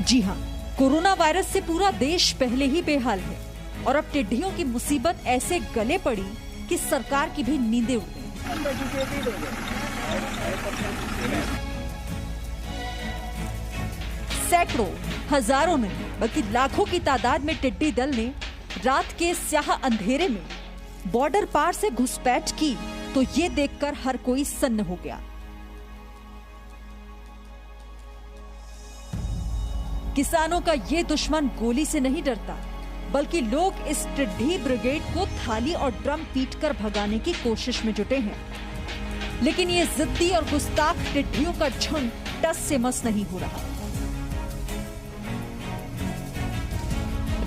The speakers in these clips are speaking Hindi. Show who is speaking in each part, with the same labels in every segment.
Speaker 1: जी हाँ, कोरोना वायरस से पूरा देश पहले ही बेहाल है और अब टिड्डियों की मुसीबत ऐसे गले पड़ी कि सरकार की भी नींदें उड़ गई। सैकड़ों, हजारों नहीं बल्कि लाखों की तादाद में टिड्डी दल ने रात के स्याह अंधेरे में बॉर्डर पार से घुसपैठ की तो ये देखकर हर कोई सन्न हो गया। किसानों का ये दुश्मन गोली से नहीं डरता, बल्कि लोग इस टिड्डी ब्रिगेड को थाली और ड्रम पीटकर भगाने की कोशिश में जुटे हैं। लेकिन ये जिद्दी और गुस्ताख टिड्डियों का झुंड टस से मस नहीं हो रहा।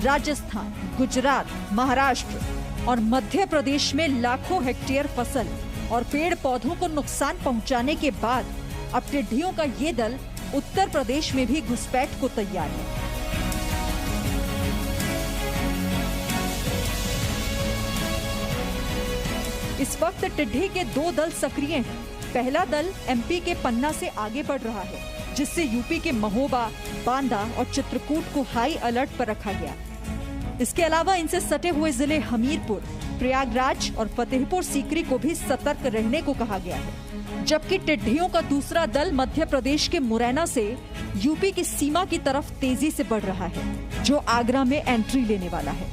Speaker 1: राजस्थान, गुजरात, महाराष्ट्र और मध्य प्रदेश में लाखों हेक्टेयर फसल और पेड़ पौधों को नुकसान पहुंचाने के बाद अब टिड्डियों का ये दल उत्तर प्रदेश में भी घुसपैठ को तैयार है। इस वक्त टिड्डी के दो दल सक्रिय हैं। पहला दल एमपी के पन्ना से आगे बढ़ रहा है, जिससे यूपी के महोबा, बांदा और चित्रकूट को हाई अलर्ट पर रखा गया। इसके अलावा इनसे सटे हुए जिले हमीरपुर, प्रयागराज और फतेहपुर सीकरी को भी सतर्क रहने को कहा गया है। जबकि टिड्डियों का दूसरा दल मध्य प्रदेश के मुरैना से यूपी की सीमा की तरफ तेजी से बढ़ रहा है, जो आगरा में एंट्री लेने वाला है।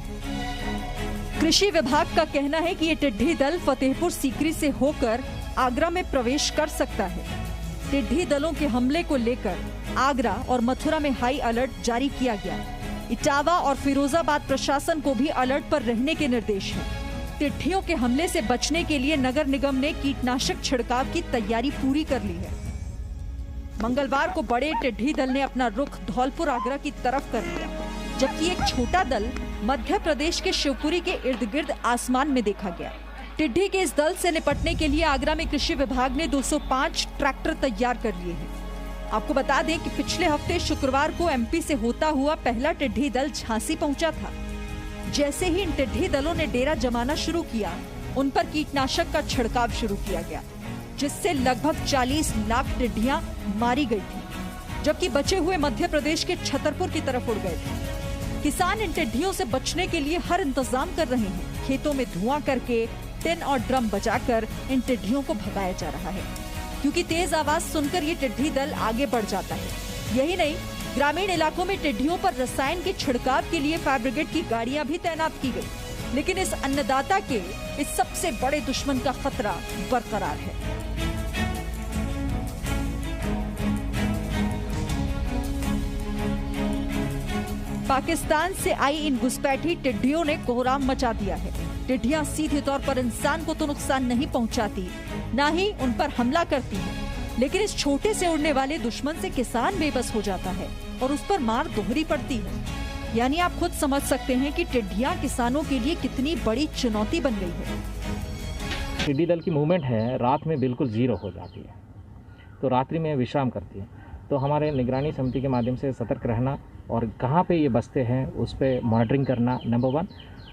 Speaker 1: कृषि विभाग का कहना है कि ये टिड्डी दल फतेहपुर सीकरी से होकर आगरा में प्रवेश कर सकता है। टिड्डी दलों के हमले को लेकर आगरा और मथुरा में हाई अलर्ट जारी किया गया। इटावा और फिरोजाबाद प्रशासन को भी अलर्ट पर रहने के निर्देश हैं। टिड्डियों के हमले से बचने के लिए नगर निगम ने कीटनाशक छिड़काव की तैयारी पूरी कर ली है। मंगलवार को बड़े टिड्डी दल ने अपना रुख धौलपुर आगरा की तरफ कर लिया, जबकि एक छोटा दल मध्य प्रदेश के शिवपुरी के इर्द गिर्द आसमान में देखा गया। टिड्डी के इस दल से निपटने के लिए आगरा में कृषि विभाग ने 205 ट्रैक्टर तैयार कर लिए हैं। आपको बता दें कि पिछले हफ्ते शुक्रवार को एमपी से होता हुआ पहला टिड्डी दल झांसी पहुंचा था। जैसे ही इन टिड्डी दलों ने डेरा जमाना शुरू किया, उन पर कीटनाशक का छिड़काव शुरू किया गया, जिससे लगभग 40 लाख टिड्डियां मारी गई थी, जबकि बचे हुए मध्य प्रदेश के छतरपुर की तरफ उड़ गए थे। किसान इन टिड्डियों से बचने के लिए हर इंतजाम कर रहे हैं। खेतों में धुआं करके, टिन और ड्रम बजाकर इन टिड्डियों को भगाया जा रहा है, क्योंकि तेज आवाज सुनकर ये टिड्डी दल आगे बढ़ जाता है। यही नहीं, ग्रामीण इलाकों में टिड्डियों पर रसायन के छिड़काव के लिए फायर ब्रिगेड की गाड़ियां भी तैनात की गई। लेकिन इस अन्नदाता के इस सबसे बड़े दुश्मन का खतरा बरकरार है। पाकिस्तान से आई इन घुसपैठी टिड्डियों ने कोहराम मचा दिया है। टिड्डियां सीधे तौर पर इंसान को तो नुकसान नहीं पहुंचाती, ना ही उन पर हमला करती हैं, लेकिन इस छोटे से उड़ने वाले दुश्मन से किसान बेबस हो जाता है और उस पर मार दोहरी पड़ती है। यानी आप खुद समझ सकते हैं कि टिड्डियां किसानों के लिए कितनी बड़ी चुनौती बन गई है।
Speaker 2: टिड्डी दल की मूवमेंट है, रात में बिल्कुल जीरो हो जाती है, तो रात्रि में विश्राम करती है। तो हमारे निगरानी समिति के माध्यम से सतर्क रहना और कहाँ पे ये बसते हैं उस पर मॉनिटरिंग करना नंबर 1।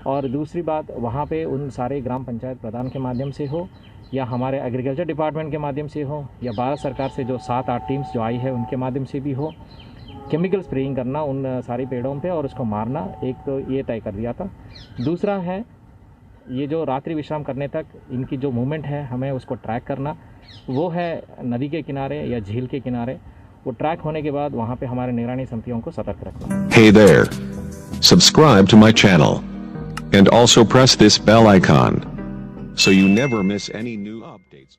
Speaker 2: और दूसरी बात, वहाँ पे उन सारे ग्राम पंचायत प्रधान के माध्यम से हो या हमारे एग्रीकल्चर डिपार्टमेंट के माध्यम से हो या भारत सरकार से जो 7-8 टीम्स जो आई है उनके माध्यम से भी हो, केमिकल स्प्रेइंग करना उन सारी पेड़ों पे और उसको मारना, एक तो ये तय कर दिया था। दूसरा है ये जो रात्रि विश्राम करने तक इनकी जो मूवमेंट है हमें उसको ट्रैक करना, वो है नदी के किनारे या झील के किनारे। वो ट्रैक होने के बाद वहाँ पे हमारे निगरानी समितियों को सतर्क रखना।
Speaker 3: Hey there, subscribe to my channel and also press this bell icon so you never miss any new updates.